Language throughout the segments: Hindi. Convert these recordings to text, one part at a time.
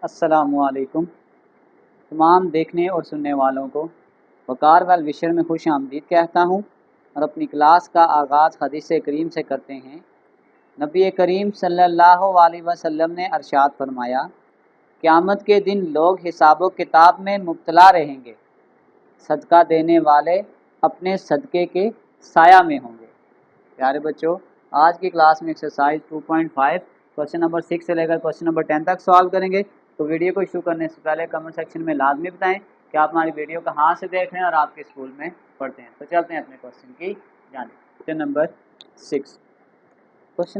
अस्सलामुअलैकुम। तमाम देखने और सुनने वालों को वक़ार वाल विशर में खुश आमदीद कहता हूँ और अपनी क्लास का आगाज़ हदीस करीम से करते हैं। नबी करीम सल्लल्लाहु अलैहि वसल्लम ने अरशाद फरमाया, क़यामत के दिन लोग हिसाब व किताब में मुब्तला रहेंगे, सदका देने वाले अपने सदक़े के साया में होंगे। प्यारे बच्चों, आज की क्लास में एक्सरसाइज 2.5 क्वेश्चन नंबर 6 से लेकर क्वेश्चन नंबर 10 तक सॉल्व करेंगे। तो वीडियो को शुरू करने से पहले कमेंट सेक्शन में लाजमी बताएं कि आप हमारी वीडियो कहाँ से देख रहे हैं और आपके स्कूल में पढ़ते हैं। तो चलते हैं अपने क्वेश्चन की जाने। क्वेश्चन नंबर 6 क्वेश्चन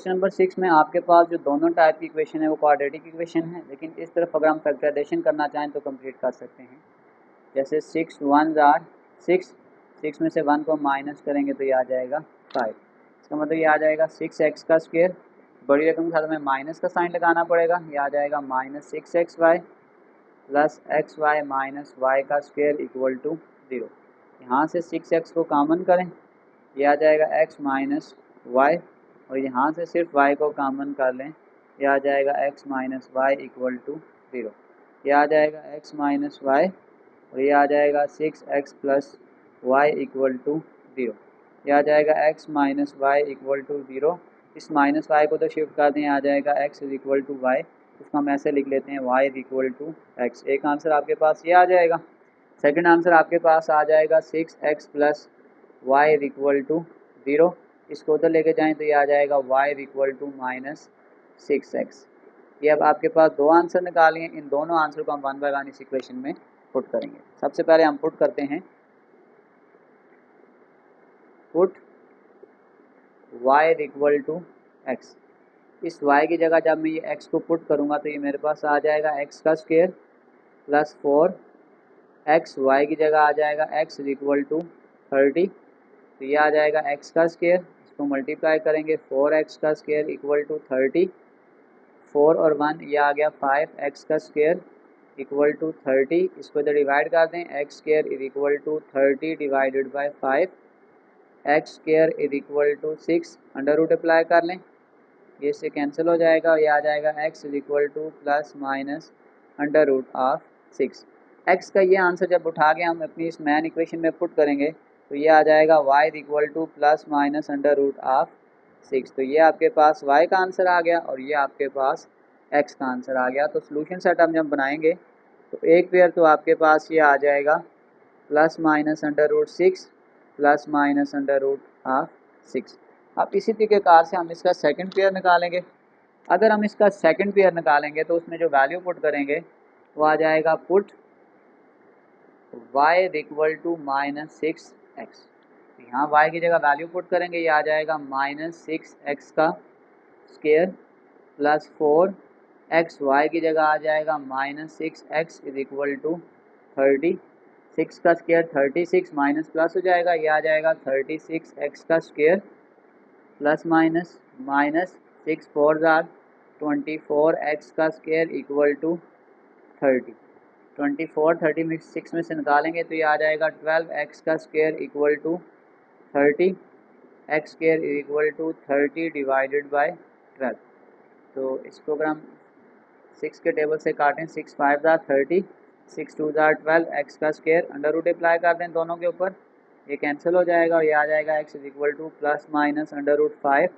नंबर 6 में आपके पास जो दोनों टाइप की इक्वेशन है वो क्वाड्रेटिक इक्वेशन है, लेकिन इस तरफ अगर हम फैक्टराइजेशन करना चाहें तो कंप्लीट कर सकते हैं। जैसे 6 1 आर 6 में से 1 को माइनस करेंगे तो ये आ जाएगा 5। इसका मतलब ये आ जाएगा 6x का स्क्वायर, बड़ी रकम के साथ हमें माइनस का साइन लगाना पड़ेगा। ये आ जाएगा -6xy plus xy minus y का स्क्वायर इक्वल टू 0। यहाँ से 6x को कॉमन करें, ये आ जाएगा x माइनस वाई, और यहाँ से सिर्फ y को कॉमन कर लें, ये आ जाएगा x minus y equal to 0। ये आ जाएगा x माइनस वाई और ये आ जाएगा 6x plus Y equal to 0। ये आ जाएगा x minus y equal to 0। इस माइनस वाई को तो शिफ्ट कर दें, आ जाएगा x is equal to y. उसको हम ऐसे लिख लेते हैं y is equal to x। एक आंसर आपके पास ये आ जाएगा। सेकंड आंसर आपके पास आ जाएगा 6x plus y is equal to 0। इसको उधर लेके जाएँ तो ये आ जाएगा y is equal to minus 6x। ये अब आपके पास दो आंसर निकालिए। इन दोनों आंसर को हम 1 बाय 1 इस इक्वेशन में पुट करेंगे। सबसे पहले हम पुट करते हैं, put y equal to x। इस y की जगह जब मैं ये x को पुट करूँगा तो ये मेरे पास आ जाएगा x का स्क्वायर प्लस 4x, y की जगह आ जाएगा x इक्वल टू 30। तो ये आ जाएगा x का स्क्वायर, इसको मल्टीप्लाई करेंगे 4x का स्क्वायर इक्वल टू 30। 4 और 1 ये आ गया 5x का स्क्वायर इक्वल टू 30। इसको इधर डिवाइड कर दें, x square is equal to 30 divided by 5, x square is equal to 6। Under root apply कर लें, ये इससे कैंसिल हो जाएगा और ये आ जाएगा x is equal to plus minus under root of 6। x का ये आंसर जब उठा के हम अपनी इस मैन इक्वेशन में पुट करेंगे तो ये आ जाएगा y is equal to plus minus under root of 6। तो ये आपके पास y का आंसर आ गया और ये आपके पास x का आंसर आ गया। तो सोल्यूशन सेट हम जब बनाएंगे तो एक पेयर तो आपके पास ये आ जाएगा plus minus under root 6 plus minus under root of 6। अब इसी तरीक़ेकार से हम इसका सेकंड पेयर निकालेंगे। अगर हम इसका सेकंड पेयर निकालेंगे तो उसमें जो वैल्यू पुट करेंगे वो आ जाएगा put y equal to minus 6x। यहाँ y की जगह वैल्यू पुट करेंगे, ये आ जाएगा -6x का स्क्वायर प्लस 4x, y की जगह आ जाएगा -6x इज इक्वल टू 30। 6 का स्क्वायर 36 माइनस प्लस हो जाएगा, ये आ जाएगा 36x का square plus minus minus 6 4 jar 24x का स्क्वायर इक्वल टू 30। 24 30 में 6 में से निकालेंगे तो ये आ जाएगा 12x का square equal to 30। x square equal to 30 divided by 12। तो इसको अगर हम 6 के टेबल से काटें, 6 5 जार 30, 6 2 जार 12, x का स्क्वायर अंडर रूट अप्लाई कर दें दोनों के ऊपर, ये कैंसिल हो जाएगा और ये आ जाएगा x is equal to plus minus under root 5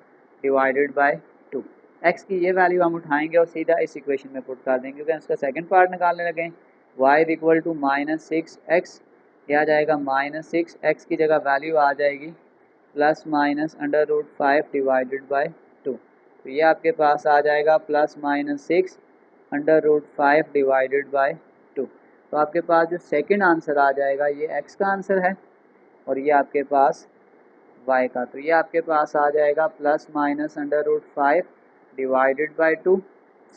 divided by 2। x की ये वैल्यू हम उठाएंगे और सीधा इस इक्वेशन में पुट कर देंगे क्योंकि इसका सेकंड पार्ट निकालने लगे। y is equal to -6x, ये आ जाएगा -6x की जगह वैल्यू आ जाएगी plus minus under root 5 divided by 2। तो ये आपके पास आ जाएगा plus minus 6 under root 5 divided by 2। तो आपके पास जो सेकंड आंसर आ जाएगा ये x का आंसर है और ये आपके पास y का। तो ये आपके पास आ जाएगा plus minus under root 5 divided by 2।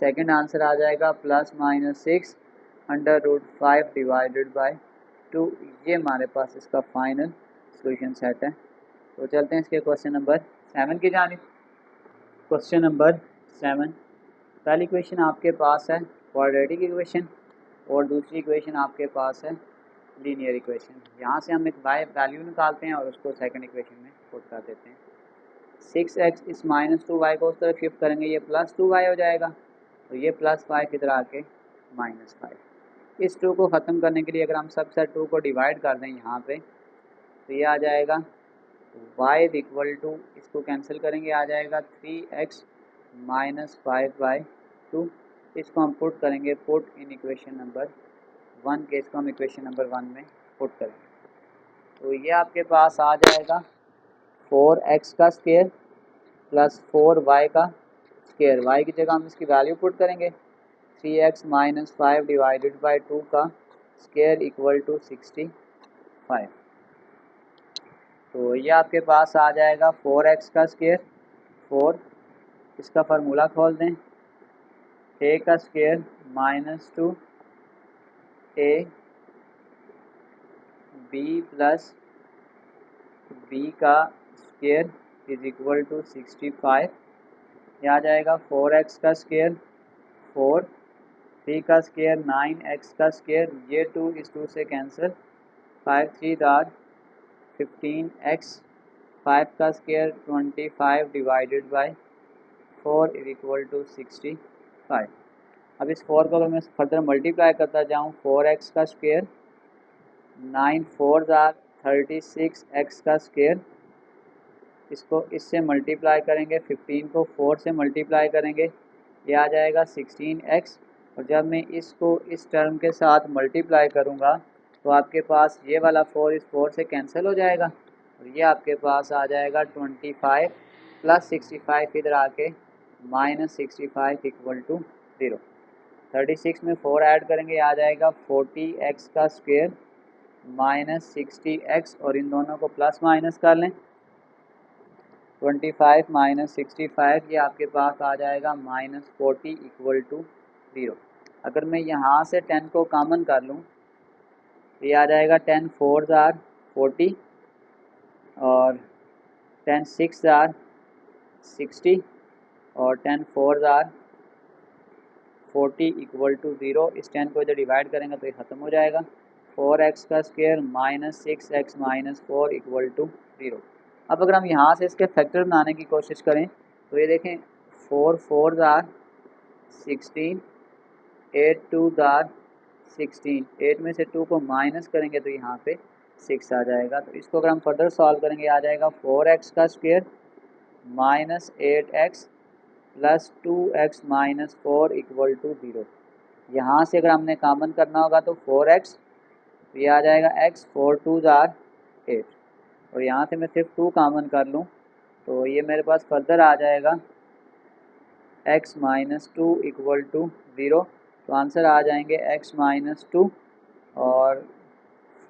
Second answer आ जाएगा plus minus 6 under root 5 divided by 2। ये हमारे पास इसका फाइनल सॉल्यूशन सेट है। तो चलते हैं इसके क्वेश्चन नंबर 7 की जानिब। क्वेश्चन नंबर 7, पहली इक्वेशन आपके पास है क्वाड्रेटिक इक्वेशन और दूसरी इक्वेशन आपके पास है लीनियर इक्वेशन। यहाँ से हम एक y वैल्यू निकालते हैं और उसको सेकंड इक्वेशन में पुट कर देते हैं। 6x इस -2y को उस तरफ शिफ्ट करेंगे, ये +2y हो जाएगा, तो ये +5 इधर आके -5। इस 2 को ख़त्म करने के लिए अगर हम सब सेट 2 को डिवाइड कर दें यहाँ पे, तो ये आ जाएगा y इक्वल टू, इसको कैंसिल करेंगे, आ जाएगा 3x -5/2। इसको हम पुट करेंगे, पुट इन इक्वेशन नंबर 1 के, इसको हम इक्वेशन नंबर 1 में पुट करेंगे, तो ये आपके पास आ जाएगा 4x का स्क्वायर प्लस 4y का स्क्वायर। y की जगह हम इसकी वैल्यू पुट करेंगे, 3x - 5 डिवाइडेड बाई 2 का स्क्वायर इक्वल टू 65। तो ये आपके पास आ जाएगा 4x का स्क्वायर, 4, इसका फार्मूला खोल दें, a का square -2 a b plus b का स्क्वायर इज इक्वल टू 65। ये आ जाएगा 4x का स्क्वायर 4, 3 का स्क्वायर 9x का स्क्वायर, ये 2 इस 2 से कैंसिल, 5 3 दार 15x, 5 का square 25 divided by 4 is equal to 65। अब इस 4 को अगर मैं फर्दर मल्टीप्लाई करता जाऊँ, 4x का स्क्वायर 9 4 दार 36x का स्क्वायर, इसको इससे मल्टीप्लाई करेंगे, 15 को 4 से मल्टीप्लाई करेंगे, ये आ जाएगा 16x, और जब मैं इसको इस टर्म के साथ मल्टीप्लाई करूँगा तो आपके पास ये वाला 4 इस 4 से कैंसिल हो जाएगा, और ये आपके पास आ जाएगा 25 प्लस 65 इधर आके -65 इक्वल टू 0। 36 में 4 ऐड करेंगे, आ जाएगा 40x का स्क्वायर -60x, और इन दोनों को प्लस माइनस कर लें, 25 - 65, ये आपके पास आ जाएगा -40 इक्वल टू 0। अगर मैं यहाँ से 10 को कॉमन कर लूँ, तो ये आ जाएगा 10 4 जार 40 और 10 6 जार 60 और 10 4 जार 40 इक्वल टू 0। इस 10 को इधर डिवाइड करेंगे तो ये ख़त्म हो जाएगा, 4x का स्क्वायर -6x - 4 इक्वल टू 0। अब अगर हम यहाँ से इसके फैक्टर बनाने की कोशिश करें तो ये देखें, 4 4 जार 16, 8 2 जार 16, 8 में से 2 को माइनस करेंगे तो यहाँ पे 6 आ जाएगा। तो इसको अगर हम फर्दर सॉल्व करेंगे, आ जाएगा 4x का square -8x plus 2x - 4 equal to 0। यहाँ से अगर हमने कॉमन करना होगा तो 4x, तो ये आ जाएगा x, 4 2 जार 8, और यहाँ से मैं सिर्फ 2 कॉमन कर लूँ तो ये मेरे पास फर्दर आ जाएगा x - 2 इक्वल टू 0। तो आंसर आ जाएंगे x - 2 और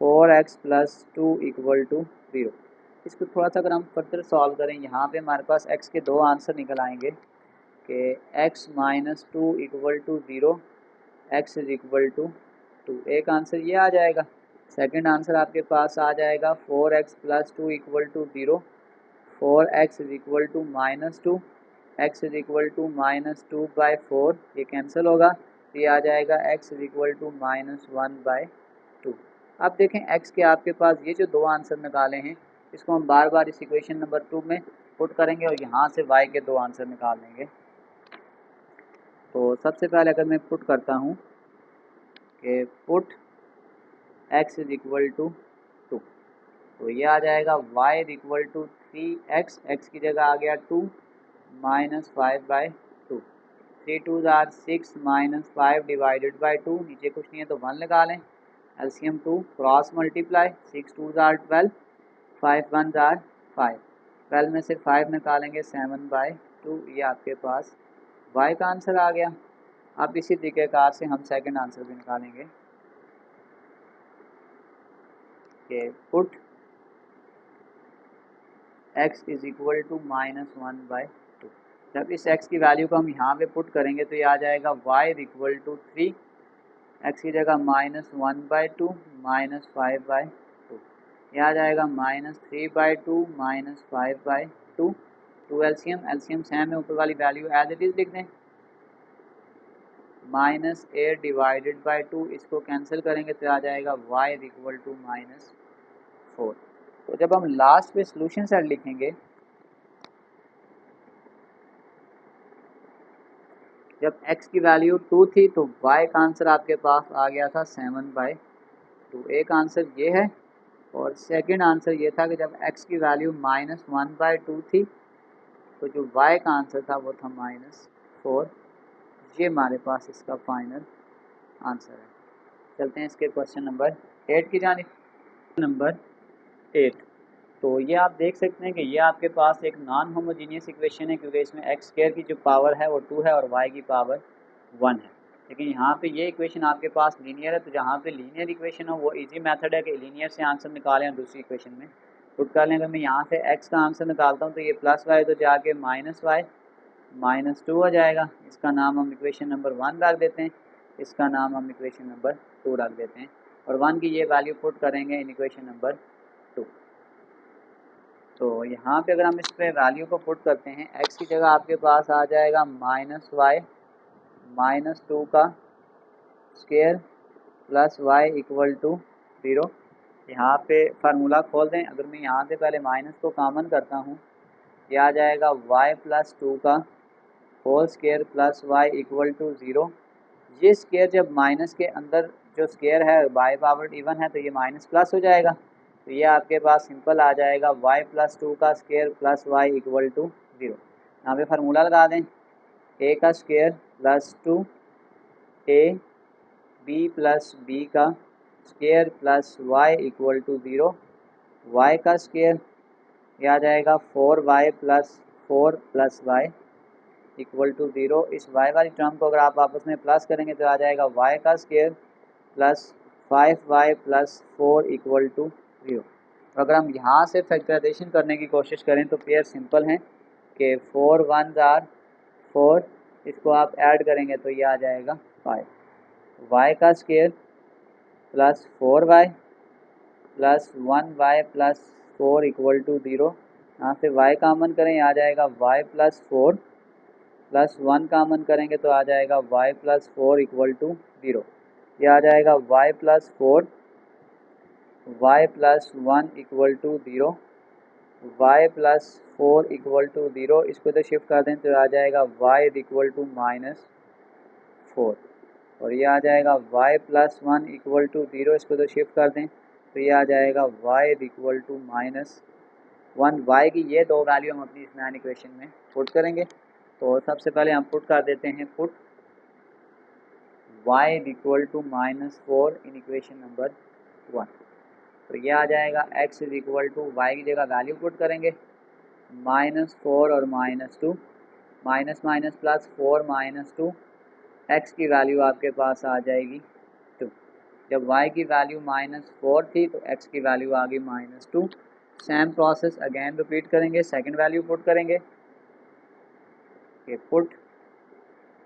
4x प्लस 2 इक्वल टू 0। इसको थोड़ा सा अगर हम फर्दर सॉल्व करें, यहाँ पे हमारे पास x के 2 आंसर निकल आएंगे कि x - 2 equal to 0, x is equal to 2, एक आंसर ये आ जाएगा। सेकंड आंसर आपके पास आ जाएगा 4x plus 2 equal to 0, 4x is equal to -2, x is equal to -2/4, ये कैंसिल होगा, तो ये आ जाएगा x इज इक्वल टू -1/2। अब देखें x के आपके पास ये जो 2 आंसर निकाले हैं, इसको हम बार बार इस इक्वेशन नंबर 2 में पुट करेंगे और यहाँ से y के 2 आंसर निकाल लेंगे। तो सबसे पहले अगर मैं पुट करता हूँ कि put x is equal to 2, तो ये आ जाएगा y is equal to 3x, x की जगह आ गया 2 -5/2, 3 2 जार 6 -5 डिवाइडेड बाई 2, नीचे कुछ नहीं है तो 1 लगा लें, LCM 2, cross multiply, 6 2 jar 12, 5 1 jar 5, 12 में से 5 निकालेंगे 7/2, ये आपके पास y का आंसर आ गया। अब इसी तरीक़ेकार से हम सेकंड आंसर भी निकालेंगे कि put x is equal to -1/2। जब इस x की वैल्यू को हम यहाँ पे पुट करेंगे तो ये आ जाएगा y is equal to 3, x की जगह -1/2 -5/2, ये आ जाएगा -3/2 -5/2, 2 एलसीएम सेम है, ऊपर वाली वैल्यू एज इट इज़ लिख दें, -8 डिवाइडेड बाई 2, इसको कैंसिल करेंगे तो आ जाएगा y इज इक्वल टू -4। तो जब हम लास्ट पे सॉल्यूशन सेट लिखेंगे जब x की वैल्यू 2 थी तो y का आंसर आपके पास आ गया था 7/2। एक आंसर ये है, और सेकंड आंसर ये था कि जब x की वैल्यू -1/2 थी तो जो y का आंसर था वो था -4। ये हमारे पास इसका फाइनल आंसर है। चलते हैं इसके क्वेश्चन नंबर 8 की जानिब। नंबर 8, तो ये आप देख सकते हैं कि ये आपके पास एक नॉन होमोजीनियस इक्वेशन है, क्योंकि इसमें एक्स स्क्वायर की जो पावर है वो 2 है और वाई की पावर 1 है। लेकिन यहाँ पे ये इक्वेशन आपके पास लीनियर है, तो जहाँ पे लीनियर इक्वेशन हो वो इजी मेथड है कि लीनियर से आंसर निकालें और दूसरी इक्वेशन में पुट कर लें। अगर मैं यहाँ से एक्स का आंसर निकालता हूँ तो ये प्लस वाई तो जाके -y -2 हो जाएगा। इसका नाम हम इक्वेशन नंबर 1 रख देते हैं, इसका नाम हम इक्वेशन नंबर 2 रख देते हैं, और 1 की ये वैल्यू पुट करेंगे इन इक्वेशन नंबर 2। तो यहाँ पे अगर हम इस पे वैल्यू को पुट करते हैं, x की जगह आपके पास आ जाएगा -y -2 का square plus y equal to 0। यहाँ पे फार्मूला खोल दें। अगर मैं यहाँ से पहले माइनस को कॉमन करता हूँ, ये आ जाएगा y प्लस 2 का whole square plus y equal to 0। ये स्क्वायर जब माइनस के अंदर जो स्क्वायर है बाय पावर इवन है तो ये माइनस प्लस हो जाएगा, तो ये आपके पास सिंपल आ जाएगा y प्लस 2 का square plus y equal to 0। यहाँ पे फार्मूला लगा दें, a का square plus 2a b plus b का square plus y equal to 0। y का स्क्वायर ये आ जाएगा 4y plus 4 plus y equal to 0। इस y वाली टर्म को अगर आप आपस में प्लस करेंगे तो आ जाएगा y का square plus 5y plus 4 equal to 0। अगर हम यहाँ से फैक्टराइजेशन करने की कोशिश करें तो पेयर सिंपल हैं कि 4 1s आर 4, इसको आप ऐड करेंगे तो ये आ जाएगा 5। y का square plus 4y plus 1y plus 4 equal to 0। यहाँ से y कॉमन करें, आ जाएगा y प्लस 4 प्लस 1 कॉमन करेंगे तो आ जाएगा y प्लस 4 इक्वल टू 0। ये आ जाएगा y plus 4 y plus 1 equal to 0, y plus 4 equal to 0। इसको तो शिफ्ट कर दें तो आ जाएगा y इक्वल टू -4, और ये आ जाएगा y प्लस 1 इक्वल टू 0। इसको तो शिफ्ट कर दें तो ये आ जाएगा y इक्वल टू -1। y की ये दो वैल्यू हम अपनी इस नैन इक्वेशन में पुट करेंगे। तो सबसे पहले हम पुट कर देते हैं, put y equal to -4 in equation number 1। तो ये आ जाएगा x is equal to y की जगह वैल्यू पुट करेंगे -4 और -2, माइनस माइनस प्लस 4 -2, x की वैल्यू आपके पास आ जाएगी 2। जब y की वैल्यू -4 थी तो x की वैल्यू आ गई -2। सेम प्रोसेस अगेन रिपीट करेंगे, सेकंड वैल्यू पुट करेंगे कि put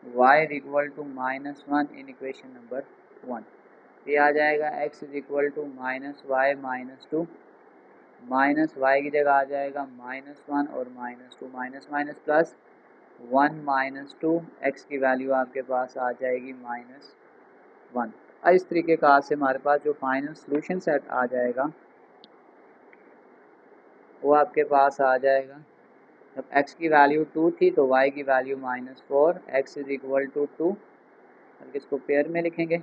y equal to -1 in equation number 1। ये आ जाएगा x is equal to -y -2, minus y की जगह आ जाएगा -1 और -2, माइनस माइनस प्लस 1 -2, x की वैल्यू आपके पास आ जाएगी -1। इस तरीके का से हमारे पास जो फाइनल सॉल्यूशन सेट आ जाएगा वो आपके पास आ जाएगा। जब x की वैल्यू 2 थी तो y की value -4, x is equal to 2, इसको पेयर में लिखेंगे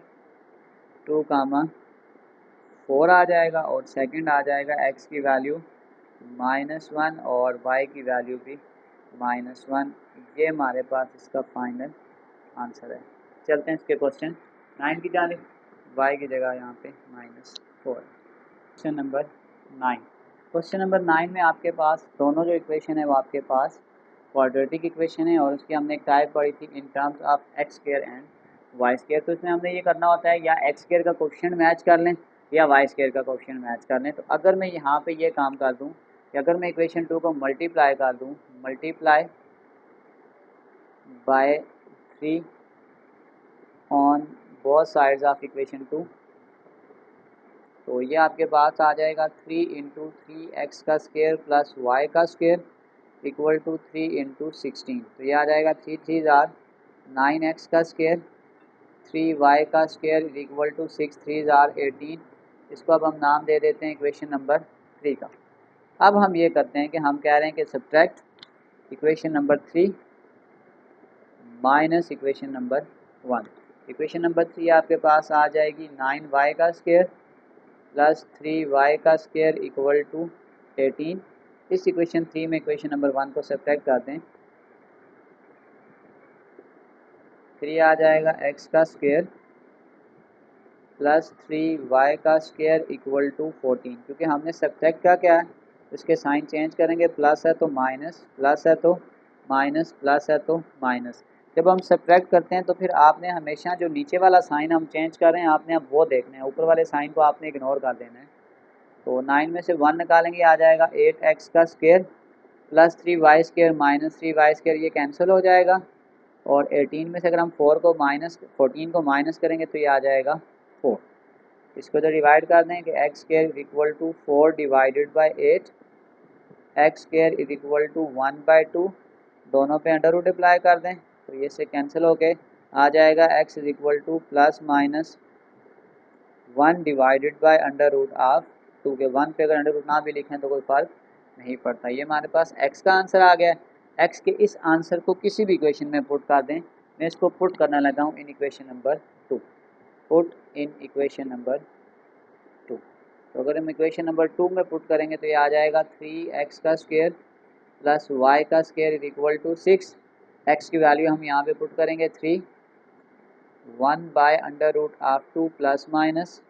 2, 4 आ जाएगा, और सेकंड आ जाएगा x की वैल्यू -1 और y की वैल्यू भी -1। ये हमारे पास इसका फाइनल आंसर है। चलते हैं इसके क्वेश्चन 9 की जानिब। y की जगह यहाँ पे -4। Question number 9। क्वेश्चन नंबर 9 में आपके पास दोनों जो इक्वेशन है वो आपके पास क्वाड्रेटिक इक्वेशन है, और उसकी हमने एक टाइप पढ़ी थी in terms of x square and y square. तो इसमें हमने ये करना होता है या एक्स स्क्वायर का कोएफिशिएंट मैच कर लें या वाई स्क्वायर का कोएफिशिएंट मैच कर लें। तो अगर मैं यहाँ पे ये काम कर दूँ कि अगर मैं इक्वेशन 2 को मल्टीप्लाई कर दूँ, multiply by 3 on both sides of equation 2, तो ये आपके पास आ जाएगा 3 इंटू 3x का स्क्वायर प्लस y का स्क्वायर इक्वल टू 3 इंटू 16। तो ये आ जाएगा 3 3 आर 9x का स्क्वायर, 3y का स्क्वायर इक्वल टू 6 3 आर 18। इसको अब हम नाम दे देते हैं इक्वेशन नंबर 3 का। अब हम ये करते हैं कि हम कह रहे हैं कि subtract equation number 3 minus equation number 1। Equation number 3 आपके पास आ जाएगी 9y का स्क्वायर प्लस 3y का स्क्वायर इक्वल टू 18। इस इक्वेशन 3 में इक्वेशन नंबर 1 को सब्ट्रैक्ट कर दें, 3 आ जाएगा x का स्क्वायर प्लस 3y का स्क्वायर इक्वल टू 14। क्योंकि हमने सब्ट्रैक्ट का क्या है, इसके साइन चेंज करेंगे, प्लस है तो माइनस, प्लस है तो माइनस, प्लस है तो माइनस। जब हम सब्ट्रैक्ट करते हैं तो फिर आपने हमेशा जो नीचे वाला साइन हम चेंज कर रहे हैं आपने अब वो देखना है, ऊपर वाले साइन को आपने इग्नोर कर देना है। तो 9 में से 1 निकालेंगे, आ जाएगा 8x का square plus 3y square minus 3y square, ये कैंसिल हो जाएगा। और 18 में से अगर हम 14 को माइनस करेंगे तो ये आ जाएगा 4। इसको तो डिवाइड कर दें कि x square equal to 4 divided by 8, x square is equal to 1/2, दोनों पे अंडर रूट अप्लाई कर दें तो ये से कैंसिल होके आ जाएगा x is equal to plus minus 1 divided by under root of 2 के 1 पे अगर अंडर रूट ना भी लिखें तो कोई फ़र्क नहीं पड़ता। ये हमारे पास x का आंसर आ गया है। x के इस आंसर को किसी भी इक्वेशन में पुट कर दें। मैं इसको पुट करना लगा हूँ इन equation number 2, put in equation number 2। तो अगर हम इक्वेशन नंबर 2 में पुट करेंगे तो ये आ जाएगा 3x का स्क्वायर प्लस y का square is equal to 6। x की वैल्यू हम यहाँ पे पुट करेंगे 3, 1 by under root of 2 plus minus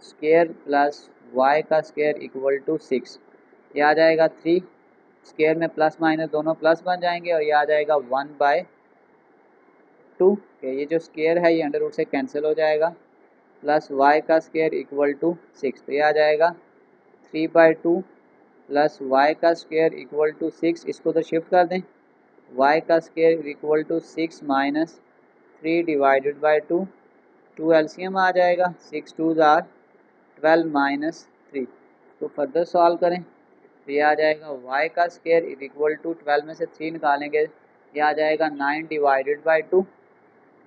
square plus y का स्क्वायर इक्वल टू 6। ये आ जाएगा 3, स्क्वायर में प्लस माइनस दोनों प्लस बन जाएंगे और ये आ जाएगा 1/2। ये जो स्क्वायर है ये अंडर रूट से कैंसिल हो जाएगा, प्लस y का स्क्वायर इक्वल टू 6। तो ये आ जाएगा 3/2 प्लस y का स्क्वायर इक्वल टू 6। इसको तो शिफ्ट कर दें, y का square equal to 6 minus 3 divided by 2, 2 LCM आ जाएगा, 6 2 आर 12 माइनस 3। तो फर्दर सॉल्व करें तो ये आ जाएगा y का स्क्वायर इज इक्वल टू 12 में से 3 निकालेंगे, ये आ जाएगा 9 डिवाइडेड बाई 2।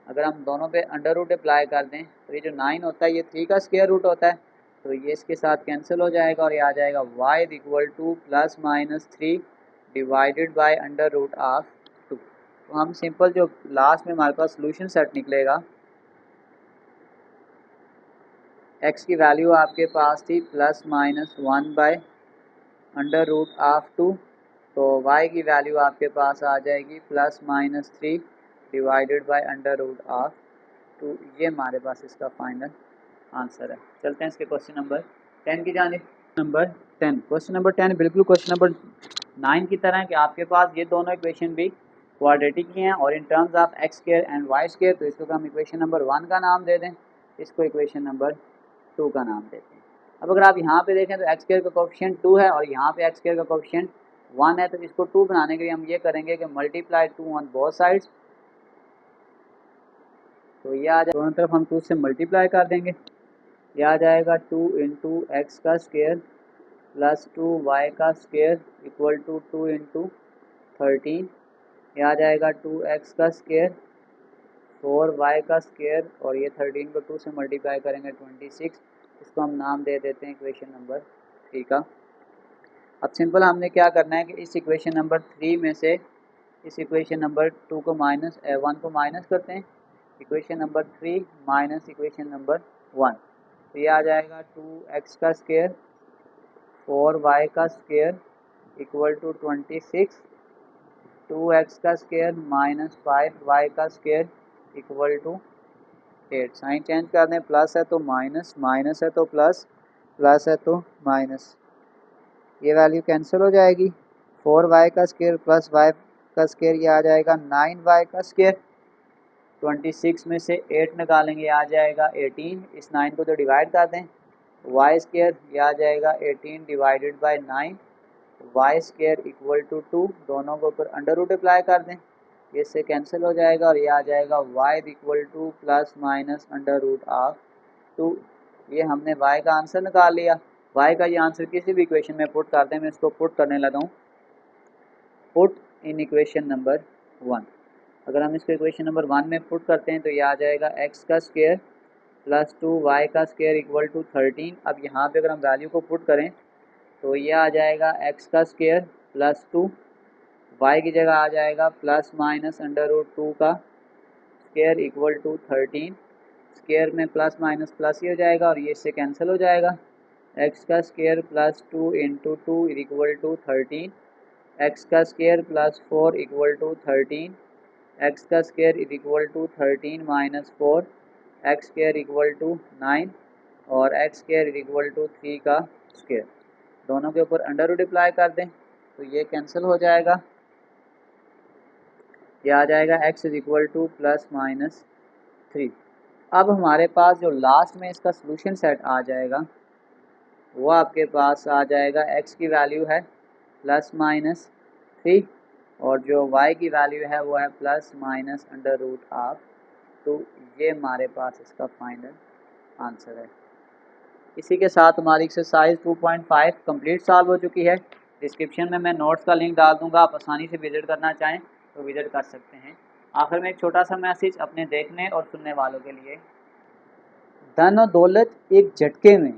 अगर हम दोनों पे अंडर रूट अप्लाई कर दें तो ये जो 9 होता है ये 3 का स्क्वायर रूट होता है, तो ये इसके साथ कैंसिल हो जाएगा और ये आ जाएगा y is equal to plus minus 3 divided by under root of 2। तो हम सिंपल जो लास्ट में हमारे पास सोल्यूशन सेट निकलेगा, x की वैल्यू आपके पास थी plus minus 1 by under root of 2, तो y की वैल्यू आपके पास आ जाएगी plus minus 3 divided by under root of 2। ये हमारे पास इसका फाइनल आंसर है। चलते हैं इसके क्वेश्चन नंबर 10 की जानिब। नंबर 10, क्वेश्चन नंबर 10 बिल्कुल क्वेश्चन नंबर 9 की तरह है कि आपके पास ये दोनों इक्वेशन भी क्वाड्रेटिक की हैं और in terms of x square and y square. तो इसको हम इक्वेशन नंबर 1 का नाम दे दें, इसको इक्वेशन नंबर 2 का नाम देते हैं। अब अगर आप यहाँ पे देखें तो एक्स स्क्वायर का कोएफिशिएंट 2 है और यहाँ पे एक्स स्क्वायर का कोएफिशिएंट 1 है, तो इसको 2 बनाने के लिए हम ये करेंगे कि मल्टीप्लाई 2 ऑन बोथ साइड्स। तो ये आ जाए, दोनों तरफ हम 2 से मल्टीप्लाई कर देंगे, ये आ जाएगा 2 इंटू एक्स का स्क्वायर प्लस 2y का स्क्वायर इक्वल टू 2 इंटू 13। ये आ जाएगा 2x का स्क्वायर 4y का स्क्वायर और ये 13 को 2 से मल्टीप्लाई करेंगे 26। इसको हम नाम दे देते हैं इक्वेशन नंबर 3 का। अब सिंपल हमने क्या करना है कि इस इक्वेशन नंबर 3 में से इस इक्वेशन नंबर 2 को माइनस 1 को माइनस करते हैं, equation number 3 minus equation number 1। तो ये आ जाएगा 2x का स्क्वायर 4y का स्क्वायर इक्वल टू 26, 2x का स्क्वायर माइनस 5y का square equal to 8। Sign change कर दें, प्लस है तो माइनस, माइनस है तो प्लस, प्लस है तो माइनस, ये वैल्यू कैंसिल हो जाएगी। 4y का स्क्वायर प्लस y का स्क्वायर ये आ जाएगा 9y का स्क्वायर, 26 में से 8 निकालेंगे आ जाएगा 18। इस 9 को तो डिवाइड कर दें, y स्क्वायर ये आ जाएगा 18 divided by 9, y square equal to 2, दोनों के ऊपर अंडर रूट अप्लाई कर दें, ये से कैंसिल हो जाएगा और ये आ जाएगा y equal to plus minus under root of 2। ये हमने y का आंसर निकाल लिया। y का ये आंसर किसी भी इक्वेशन में पुट करते हैं, मैं इसको पुट करने लगा हूँ, पुट इन इक्वेशन नंबर 1। अगर हम इसको इक्वेशन नंबर 1 में पुट करते हैं तो ये आ जाएगा x का स्क्वायर प्लस 2y का स्क्वायर इक्वल टू 13। अब यहाँ पे अगर हम वैल्यू को पुट करें तो ये आ जाएगा x का स्क्वायर प्लस 2, y की जगह आ जाएगा प्लस माइनस अंडर रूट 2 का स्क्वायर इक्वल टू 13, स्क्वायर में प्लस माइनस प्लस ही हो जाएगा और ये इससे कैंसिल हो जाएगा। एक्स का square plus 2 into 2 equal to 13, x का square plus 4 equal to 13, x का square equal to 13 minus 4, x square equal to 9 और एक्स स्क्वायर इक्वल टू 3 का स्क्वायर। दोनों के ऊपर अंडर रूट अप्लाई कर दें तो ये कैंसिल हो जाएगा। ये आ जाएगा x is equal to plus minus 3। अब हमारे पास जो लास्ट में इसका सोल्यूशन सेट आ जाएगा वो आपके पास आ जाएगा x की वैल्यू है प्लस माइनस 3 और जो y की वैल्यू है वो है plus minus under root of 2। ये हमारे पास इसका फाइनल आंसर है। इसी के साथ हमारी एक्सरसाइज 2.5 कंप्लीट सॉल्व हो चुकी है। डिस्क्रिप्शन में मैं नोट्स का लिंक डाल दूंगा, आप आसानी से विजिट करना चाहें तो विजिट कर सकते हैं। आखिर में एक छोटा सा मैसेज अपने देखने और सुनने वालों के लिए, धन और दौलत एक झटके में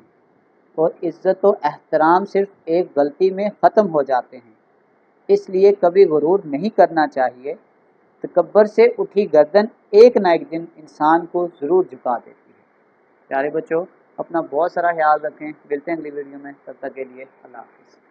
और इज्जत और एहतराम सिर्फ एक गलती में ख़त्म हो जाते हैं, इसलिए कभी गुरूर नहीं करना चाहिए। तकब्बर से उठी गर्दन एक ना एक दिन इंसान को ज़रूर झुका देती है। प्यारे बच्चों, अपना बहुत सारा ख्याल रखें। मिलते हैं अगली वीडियो में, तब तक के लिए अल्लाह हाफ़िज़।